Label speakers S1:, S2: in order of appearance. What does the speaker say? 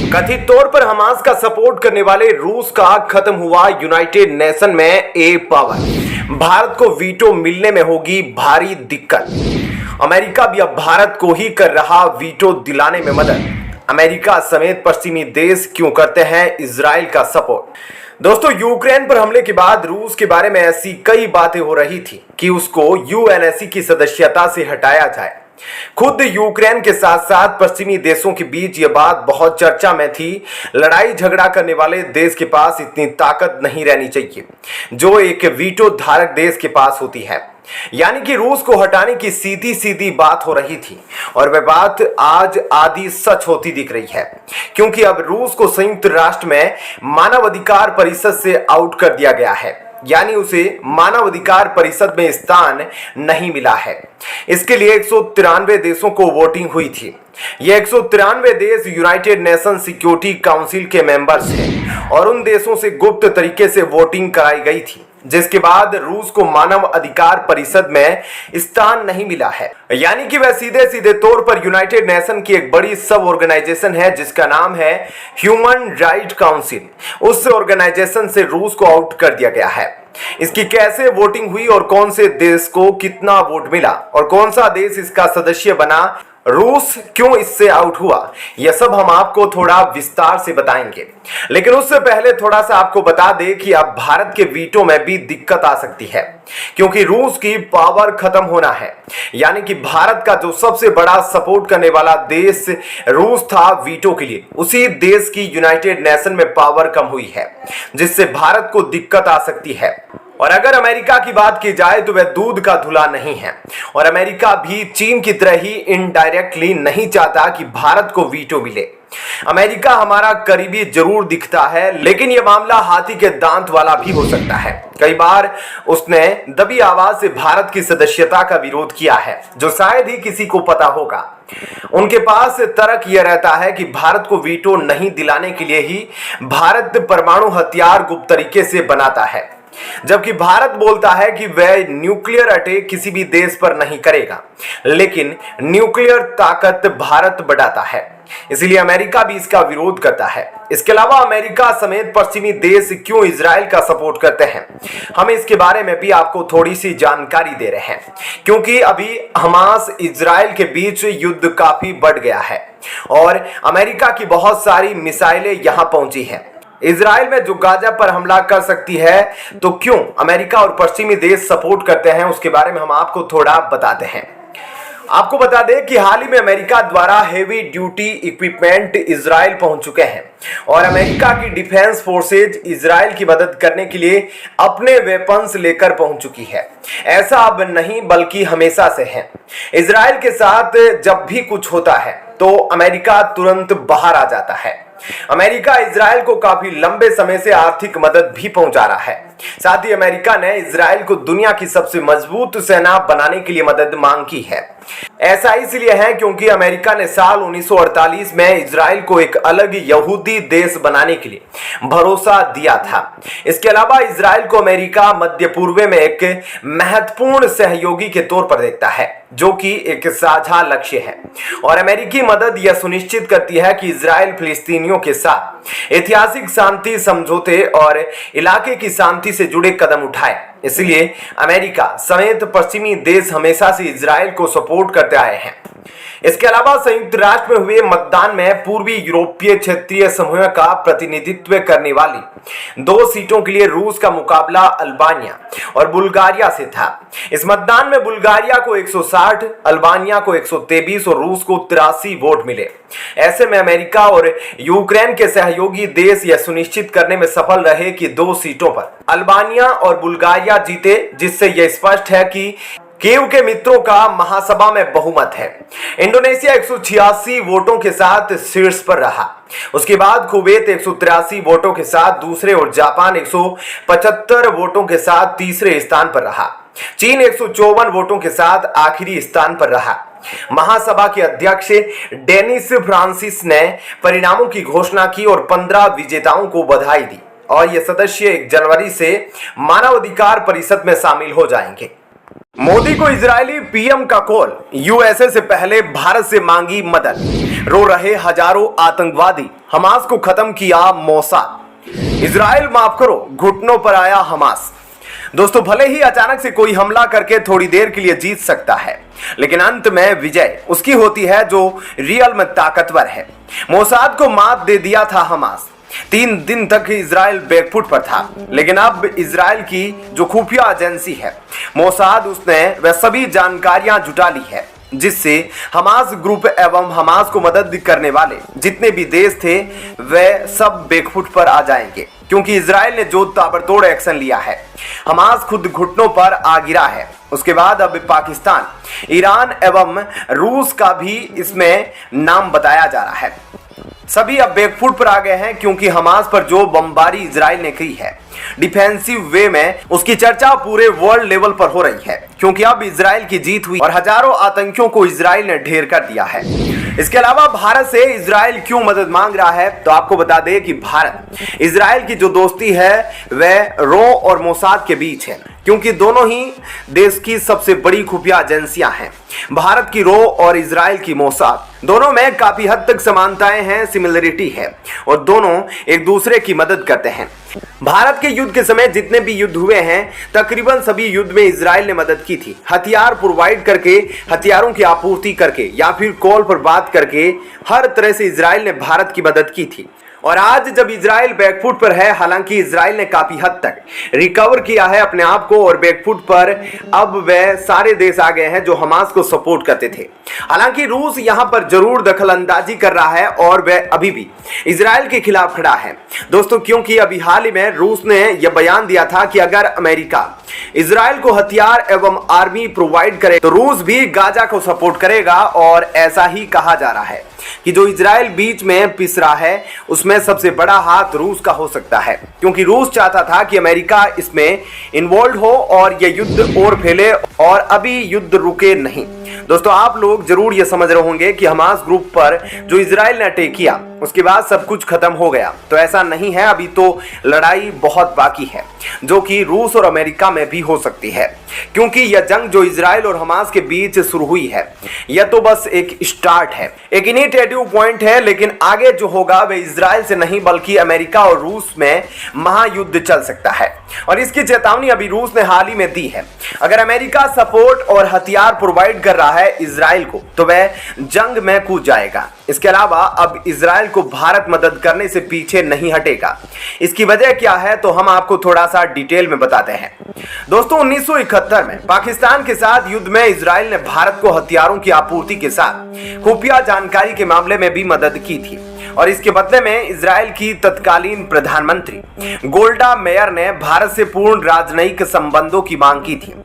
S1: कथित तौर पर हमास का सपोर्ट करने वाले रूस का खत्म हुआ यूनाइटेड नेशन में ए पावर। भारत को वीटो मिलने में होगी भारी दिक्कत। अमेरिका भी अब भारत को ही कर रहा वीटो दिलाने में मदद। अमेरिका समेत पश्चिमी देश क्यों करते हैं इजराइल का सपोर्ट। दोस्तों, यूक्रेन पर हमले के बाद रूस के बारे में ऐसी कई बातें हो रही थी कि उसको यूएनएससी की सदस्यता से हटाया जाए। खुद यूक्रेन के साथ साथ पश्चिमी देशों के बीच यह बात बहुत चर्चा में थी। लड़ाई झगड़ा करने वाले देश के पास इतनी ताकत नहीं रहनी चाहिए जो एक वीटो धारक देश के पास होती है। यानी कि रूस को हटाने की सीधी सीधी बात हो रही थी और वह बात आज आधी सच होती दिख रही है, क्योंकि अब रूस को संयुक्त राष्ट्र में मानवाधिकार परिषद से आउट कर दिया गया है। यानी उसे मानवाधिकार परिषद में स्थान नहीं मिला है। इसके लिए 193 देशों को वोटिंग हुई थी। ये 193 देश यूनाइटेड नेशन सिक्योरिटी काउंसिल के मेंबर्स हैं और उन देशों से गुप्त तरीके से वोटिंग कराई गई थी, जिसके बाद रूस को मानव अधिकार परिषद में स्थान नहीं मिला है। यानी कि वह सीधे सीधे तौर पर यूनाइटेड नेशन की एक बड़ी सब ऑर्गेनाइजेशन है जिसका नाम है ह्यूमन राइट काउंसिल। उस ऑर्गेनाइजेशन से रूस को आउट कर दिया गया है। इसकी कैसे वोटिंग हुई और कौन से देश को कितना वोट मिला और कौन सा देश इसका सदस्य बना, रूस क्यों इससे आउट हुआ, यह सब हम आपको थोड़ा विस्तार से बताएंगे। लेकिन उससे पहले थोड़ा सा आपको बता दें कि अब भारत के वीटो में भी दिक्कत आ सकती है, क्योंकि रूस की पावर खत्म होना है। यानी कि भारत का जो सबसे बड़ा सपोर्ट करने वाला देश रूस था वीटो के लिए, उसी देश की यूनाइटेड नेशन में पावर कम हुई है, जिससे भारत को दिक्कत आ सकती है। और अगर अमेरिका की बात की जाए तो वह दूध का धुला नहीं है और अमेरिका भी चीन की तरह ही इनडायरेक्टली नहीं चाहता कि भारत को वीटो मिले। अमेरिका हमारा करीबी जरूर दिखता है, लेकिन यह मामला हाथी के दांत वाला भी हो सकता है। कई बार उसने दबी आवाज से भारत की सदस्यता का विरोध किया है, जो शायद ही किसी को पता होगा। उनके पास तर्क यह रहता है कि भारत को वीटो नहीं दिलाने के लिए ही भारत परमाणु हथियार गुप्त तरीके से बनाता है, जबकि भारत बोलता है कि वह न्यूक्लियर अटैक किसी भी देश पर नहीं करेगा, लेकिन न्यूक्लियर ताकत भारत बढ़ाता है, इसलिए अमेरिका भी इसका विरोध करता है। इसके अलावा अमेरिका समेत पश्चिमी देश क्यों इजराइल का सपोर्ट करते हैं, हम इसके बारे में भी आपको थोड़ी सी जानकारी दे रहे हैं, क्योंकि अभी हमास इजराइल के बीच युद्ध काफी बढ़ गया है और अमेरिका की बहुत सारी मिसाइलें यहां पहुंची हैं। इजराइल में जो गाजा पर हमला कर सकती है, तो क्यों अमेरिका और पश्चिमी देश सपोर्ट करते हैं, उसके बारे में हम आपको थोड़ा बताते हैं। आपको बता दें कि हाल ही में अमेरिका द्वारा हेवी ड्यूटी इक्विपमेंट इजराइल पहुंच चुके हैं और अमेरिका की डिफेंस फोर्सेज इजराइल की मदद करने के लिए अपने वेपन्स लेकर पहुंच चुकी है। ऐसा अब नहीं बल्कि हमेशा से है। इजराइल के साथ जब भी कुछ होता है तो अमेरिका तुरंत बाहर आ जाता है। अमेरिका इजराइल को काफी लंबे समय से आर्थिक मदद भी पहुंचा रहा है। साथ ही अमेरिका ने इजराइल को दुनिया की सबसे मजबूत सेना बनाने के लिए मदद मांग की है। ऐसा इसलिए है क्योंकि अमेरिका ने साल 1948 में इजराइल को एक अलग यहूदी देश बनाने के लिए भरोसा दिया था। इसके अलावा इजराइल को अमेरिका मध्य पूर्व में एक महत्वपूर्ण सहयोगी के तौर पर देखता है, जो कि एक साझा लक्ष्य है। और अमेरिकी मदद यह सुनिश्चित करती है कि इजराइल फिलिस्तीनियों के साथ ऐतिहासिक शांति समझौते और इलाके की शांति से जुड़े कदम उठाए। इसलिए अमेरिका समेत पश्चिमी देश हमेशा से इजराइल को सपोर्ट करते आए हैं। इसके अलावा संयुक्त राष्ट्र में हुए मतदान में पूर्वी यूरोपीय क्षेत्रीय समूह का प्रतिनिधित्व करने वाली 2 सीटों के लिए रूस का मुकाबला अल्बानिया और बुल्गारिया से था। इस मतदान में बुल्गारिया को 160, अल्बानिया को 123 और रूस को 83 वोट मिले। ऐसे में अमेरिका और यूक्रेन के सहयोगी देश यह सुनिश्चित करने में सफल रहे कि 2 सीटों पर अल्बानिया और बुल्गारिया जीते, जिससे यह स्पष्ट है कि कीव के मित्रों का महासभा में बहुमत है। इंडोनेशिया 186 वोटों के साथ शीर्ष पर रहा। उसके बाद कुवैत 183 वोटों के साथ दूसरे और जापान 175 वोटों के साथ तीसरे स्थान पर रहा। चीन 154 वोटों के साथ आखिरी स्थान पर रहा। महासभा के अध्यक्ष डेनिस फ्रांसिस ने परिणामों की घोषणा की और 15 विजेताओं को बधाई दी और ये सदस्य 1 जनवरी से मानवाधिकार परिषद में शामिल हो जाएंगे। मोदी को इजरायली पीएम का कॉल, यूएसए से पहले भारत से मांगी मदद। रो रहे हजारों आतंकवादी, हमास को खत्म किया मोसाद। इजराइल माफ करो, घुटनों पर आया हमास। दोस्तों, भले ही अचानक से कोई हमला करके थोड़ी देर के लिए जीत सकता है, लेकिन अंत में विजय उसकी होती है जो रियल में ताकतवर है। मोसाद को मात दे दिया था हमास। 3 दिन तक इजराइल बैकफुट पर था, लेकिन अब इजराइल की जो खुफिया एजेंसी है मोसाद, उसने वह सभी जानकारियां जुटा ली है जिससे हमास ग्रुप एवं हमास को मदद करने वाले जितने भी देश थे वे सब बैकफुट पर आ जाएंगे, क्योंकि इजराइल ने जो ताबड़तोड़ एक्शन लिया है। हमास खुद घुटनों पर आ गिरा है। उसके बाद अब पाकिस्तान, ईरान एवं रूस का भी इसमें नाम बताया जा रहा है। सभी अब बैकफुट पर आ गए हैं, क्योंकि हमास पर जो बमबारी इजराइल ने की है डिफेंसिव वे में, उसकी चर्चा पूरे वर्ल्ड लेवल पर हो रही है, क्योंकि अब इजराइल की जीत हुई और हजारों आतंकियों को इजराइल ने ढेर कर दिया है। इसके अलावा भारत से इजराइल क्यों मदद मांग रहा है, तो आपको बता दें कि भारत इजराइल की जो दोस्ती है वह रो और मोसाद के बीच है, क्योंकि दोनों ही देश की सबसे बड़ी खुफिया एजेंसियां हैं। भारत की रो और इजराइल की मोसाद, दोनों में काफी हद तक समानताएं हैं, सिमिलरिटी है, और दोनों एक दूसरे की मदद करते हैं। भारत के युद्ध के समय जितने भी युद्ध हुए हैं, तकरीबन सभी युद्ध में इजराइल ने मदद की थी। हथियार प्रोवाइड करके, हथियारों की आपूर्ति करके या फिर कॉल पर बात करके, हर तरह से इजराइल ने भारत की मदद की थी। और आज जब इजराइल बैकफुट पर है, हालांकि इजराइल ने काफी हद तक रिकवर किया है अपने आप को और बैकफुट पर अब वह सारे देश आ गए हैं जो हमास को सपोर्ट करते थे। हालांकि रूस यहां पर जरूर दखल अंदाजी कर रहा है और वह अभी भी इजराइल के खिलाफ खड़ा है दोस्तों, क्योंकि अभी हाल ही में रूस ने यह बयान दिया था कि अगर अमेरिका इजराइल को हथियार एवं आर्मी प्रोवाइड करे तो रूस भी गाजा को सपोर्ट करेगा। और ऐसा ही कहा जा रहा है कि जो इजराइल बीच में पिस रहा है उसमें सबसे बड़ा हाथ रूस का हो सकता है, क्योंकि रूस चाहता था कि अमेरिका इसमें इन्वॉल्व हो और यह युद्ध और फैले और अभी युद्ध रुके नहीं। दोस्तों, आप लोग जरूर ये समझ रहे होंगे कि हमास ग्रुप पर जो इजराइल ने अटैक किया उसके बाद सब कुछ खत्म हो गया, तो ऐसा नहीं है। अभी तो लड़ाई बहुत बाकी है, जो कि रूस और अमेरिका में भी हो सकती है, क्योंकि यह जंग जो इजराइल और हमास के बीच शुरू हुई है यह तो बस एक स्टार्ट है, एक इनिशिएटिव पॉइंट है, लेकिन आगे जो होगा वह इजराइल से नहीं बल्कि अमेरिका और रूस में महायुद्ध चल सकता है। और इसकी चेतावनी अभी रूस ने हाल ही में दी है। अगर अमेरिका सपोर्ट और हथियार प्रोवाइड कर रहा है इजराइल को तो वह जंग में कूद जाएगा। इसके अलावा अब इजराइल को भारत मदद करने से पीछे नहीं हटेगा। इसकी वजह क्या है तो हम आपको थोड़ा सा डिटेल में बताते हैं। दोस्तों, 1971 में पाकिस्तान के साथ युद्ध में इजराइल ने भारत को हथियारों की आपूर्ति के साथ खुफिया जानकारी के मामले में भी मदद की थी, और इसके बदले में इजराइल की तत्कालीन प्रधानमंत्री गोल्डा मेयर ने भारत से पूर्ण राजनयिक संबंधों की मांग की थी।